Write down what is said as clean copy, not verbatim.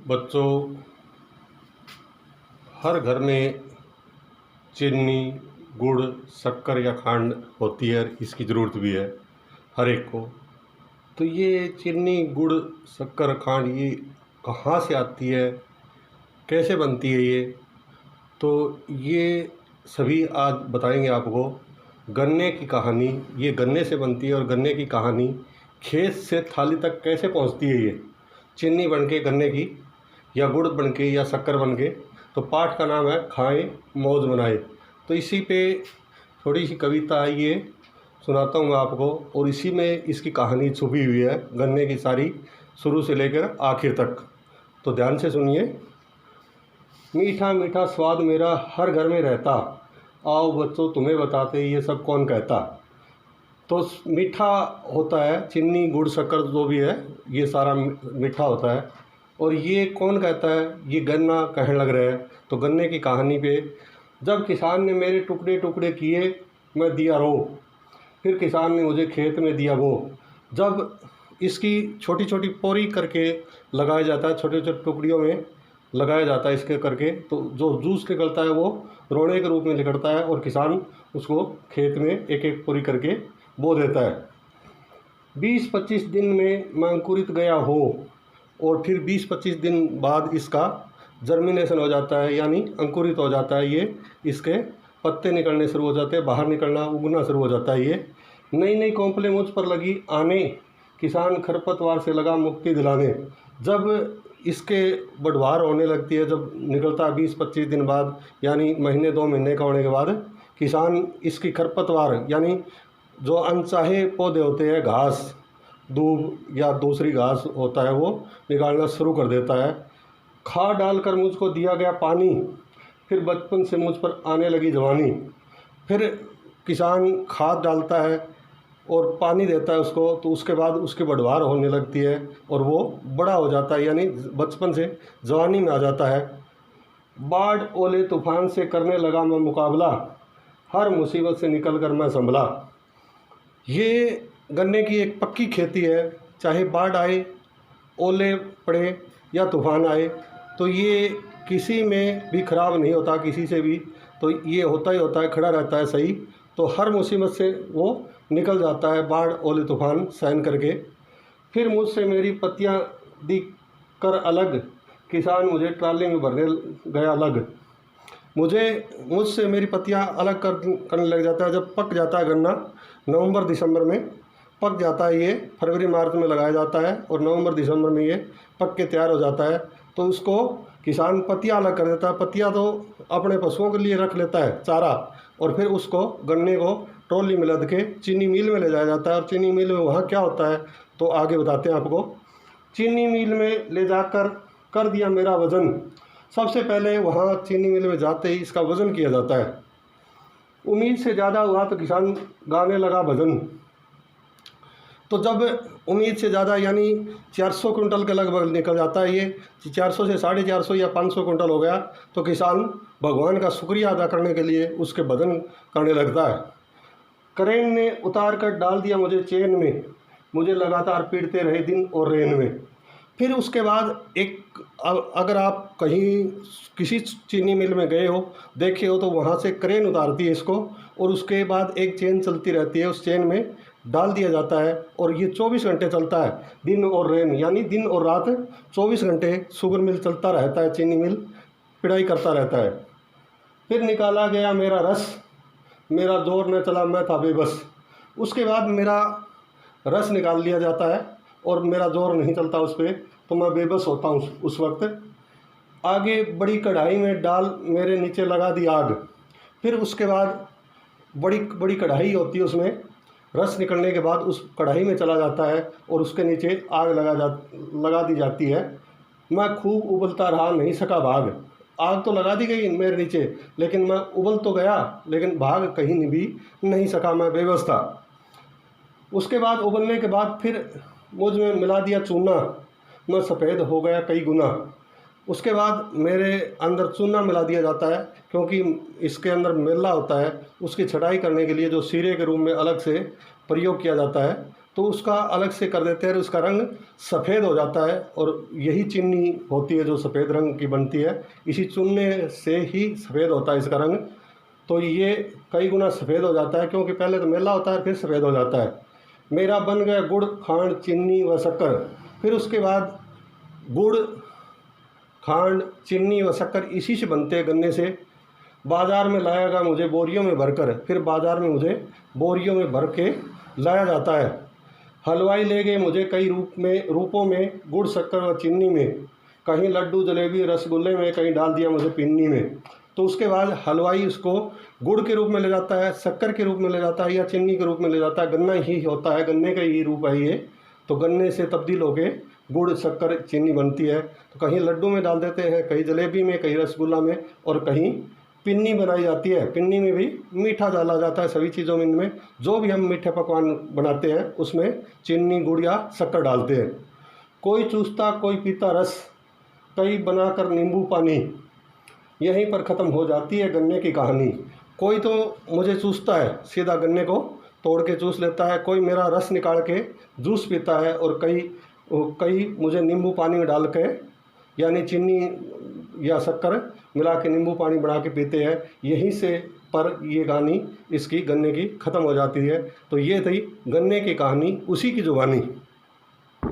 बच्चों, हर घर में चीनी, गुड़, शक्कर या खांड होती है। इसकी ज़रूरत भी है हर एक को। तो ये चीनी, गुड़, शक्कर, खांड ये कहाँ से आती है, कैसे बनती है ये, तो ये सभी आज बताएंगे आपको। गन्ने की कहानी, ये गन्ने से बनती है और गन्ने की कहानी खेत से थाली तक कैसे पहुंचती है। ये चीनी बन के गन्ने की, या गुड़ बन के, या शक्कर बन के। तो पाठ का नाम है खाएं मौज मनाए। तो इसी पे थोड़ी सी कविता है, ये सुनाता हूँ मैं आपको। और इसी में इसकी कहानी छुपी हुई है, गन्ने की सारी, शुरू से लेकर आखिर तक। तो ध्यान से सुनिए। मीठा मीठा स्वाद मेरा हर घर में रहता, आओ बच्चों तुम्हें बताते ये सब कौन कहता। तो मीठा होता है, चीनी, गुड़, शक्कर जो भी है ये सारा मीठा होता है। और ये कौन कहता है, ये गन्ना कहने लग रहा है। तो गन्ने की कहानी पे, जब किसान ने मेरे टुकड़े टुकड़े किए मैं दिया रो, फिर किसान ने मुझे खेत में दिया वो। जब इसकी छोटी छोटी पोरी करके लगाया जाता है, छोटे छोटे टुकड़ियों में लगाया जाता है इसके करके, तो जो जूस निकलता है वो रोड़े के रूप में निकलता है और किसान उसको खेत में एक एक पोरी करके बो देता है। 20-25 दिन में मैं अंकुरित गया हो, और फिर 20-25 दिन बाद इसका जर्मिनेशन हो जाता है, यानी अंकुरित हो जाता है। ये इसके पत्ते निकलने शुरू हो जाते हैं, बाहर निकलना, उगना शुरू हो जाता है। ये नई नई कौंपलें मुझ पर लगी आने, किसान खरपतवार से लगा मुक्ति दिलाने। जब इसके बढ़वार होने लगती है, जब निकलता है 20-25 दिन बाद, यानी महीने 2 महीने का होने के बाद, किसान इसकी खरपतवार यानी जो अनचाहे पौधे होते हैं, घास, दूब या दूसरी घास होता है, वो निकालना शुरू कर देता है। खाद डालकर मुझको दिया गया पानी, फिर बचपन से मुझ पर आने लगी जवानी। फिर किसान खाद डालता है और पानी देता है उसको, तो उसके बाद उसकी बढ़वार होने लगती है और वो बड़ा हो जाता है, यानी बचपन से जवानी में आ जाता है। बाढ़, ओले, तूफान से करने लगा मैं मुकाबला, हर मुसीबत से निकल कर मैं संभला। ये गन्ने की एक पक्की खेती है, चाहे बाढ़ आए, ओले पड़े या तूफान आए, तो ये किसी में भी ख़राब नहीं होता, किसी से भी। तो ये होता ही होता है, खड़ा रहता है सही। तो हर मुसीबत से वो निकल जाता है, बाढ़, ओले, तूफान सहन करके। फिर मुझसे मेरी पत्तियां दी कर अलग, किसान मुझे ट्राली में भरने गया अलग। मुझसे मेरी पत्तियां अलग करने लग जाता है। जब पक जाता है गन्ना, नवंबर दिसंबर में पक जाता है, ये फरवरी मार्च में लगाया जाता है और नवंबर दिसंबर में ये पक के तैयार हो जाता है। तो उसको किसान पत्तियां अलग कर देता है। पत्तियां तो अपने पशुओं के लिए रख लेता है, चारा, और फिर उसको गन्ने को ट्रॉली में लद के चीनी मिल में ले जाया जाता है। और चीनी मिल में वहाँ क्या होता है तो आगे बताते हैं आपको। चीनी मिल में ले जाकर कर दिया मेरा वज़न, सबसे पहले वहाँ चीनी मिल में जाते ही इसका वज़न किया जाता है। उम्मीद से ज़्यादा हुआ तो किसान गाने लगा भजन। तो जब उम्मीद से ज़्यादा यानी 400 कुंटल के लगभग निकल जाता है, ये 400 से 450 या 500 कुंटल हो गया, तो किसान भगवान का शुक्रिया अदा करने के लिए उसके भजन करने लगता है। करेन ने उतार कर डाल दिया मुझे चैन में, मुझे लगातार पीटते रहे दिन और रेन में। फिर उसके बाद अगर आप कहीं किसी चीनी मिल में गए हो, देखे हो, तो वहाँ से क्रेन उतारती है इसको, और उसके बाद एक चेन चलती रहती है, उस चेन में डाल दिया जाता है। और ये 24 घंटे चलता है, दिन और रेन, यानी दिन और रात 24 घंटे शुगर मिल चलता रहता है, चीनी मिल पिड़ाई करता रहता है। फिर निकाला गया मेरा रस, मेरा जोर न चला मैं था बेबस। उसके बाद मेरा रस निकाल लिया जाता है और मेरा जोर नहीं चलता उस पर, तो मैं बेबस होता हूँ उस वक्त। आगे बड़ी कढ़ाई में डाल मेरे नीचे लगा दी आग। फिर उसके बाद बड़ी बड़ी कढ़ाई होती है, उसमें रस निकलने के बाद उस कढ़ाई में चला जाता है और उसके नीचे आग लगा दी जाती है। मैं खूब उबलता रहा, नहीं सका भाग। आग तो लगा दी गई मेरे नीचे, लेकिन मैं उबल तो गया, लेकिन भाग कहीं भी नहीं सका, मैं बेबस था। उसके बाद उबलने के बाद फिर मुझ में मिला दिया चूना, मैं सफ़ेद हो गया कई गुना। उसके बाद मेरे अंदर चूना मिला दिया जाता है, क्योंकि इसके अंदर मेला होता है, उसकी छटाई करने के लिए जो सीरे के रूप में अलग से प्रयोग किया जाता है, तो उसका अलग से कर देते हैं, उसका रंग सफ़ेद हो जाता है। और यही चीनी होती है जो सफ़ेद रंग की बनती है, इसी चूने से ही सफ़ेद होता है इसका रंग। तो ये कई गुना सफ़ेद हो जाता है, क्योंकि पहले तो मेला होता है फिर सफ़ेद हो जाता है। मेरा बन गया गुड़, खांड, चीनी व शक्कर। फिर उसके बाद गुड़, खांड, चीनी व शक्कर इसी से बनते हैं, गन्ने से। बाज़ार में लाया गया मुझे बोरियों में भरकर, फिर बाज़ार में मुझे बोरियों में भर के लाया जाता है। हलवाई ले गए मुझे कई रूपों में, गुड़, शक्कर व चीनी में, कहीं लड्डू, जलेबी, रसगुल्ले में, कहीं डाल दिया मुझे पिन्नी में। तो उसके बाद हलवाई इसको गुड़ के रूप में ले जाता है, शक्कर के रूप में ले जाता है या चीनी के रूप में ले जाता है। गन्ना ही होता है, गन्ने का ही रूप है ये। तो गन्ने से तब्दील होके गुड़, शक्कर, चीनी बनती है। तो कहीं लड्डू में डाल देते हैं, कहीं जलेबी में, कहीं रसगुल्ला में, और कहीं पिन्नी बनाई जाती है। पिन्नी में भी मीठा डाला जाता है। सभी चीज़ों में, इनमें जो भी हम मीठे पकवान बनाते हैं उसमें चीनी, गुड़ या शक्कर डालते हैं। कोई चूसता, कोई पीता रस, कई बनाकर नींबू पानी, यहीं पर ख़त्म हो जाती है गन्ने की कहानी। कोई तो मुझे चूसता है, सीधा गन्ने को तोड़ के चूस लेता है, कोई मेरा रस निकाल के जूस पीता है, और कई मुझे नींबू पानी में डाल के, यानी चीनी या शक्कर मिला के नींबू पानी बना के पीते हैं। यहीं से पर ये कहानी इसकी गन्ने की ख़त्म हो जाती है। तो ये थी गन्ने की कहानी, उसी की जुबानी।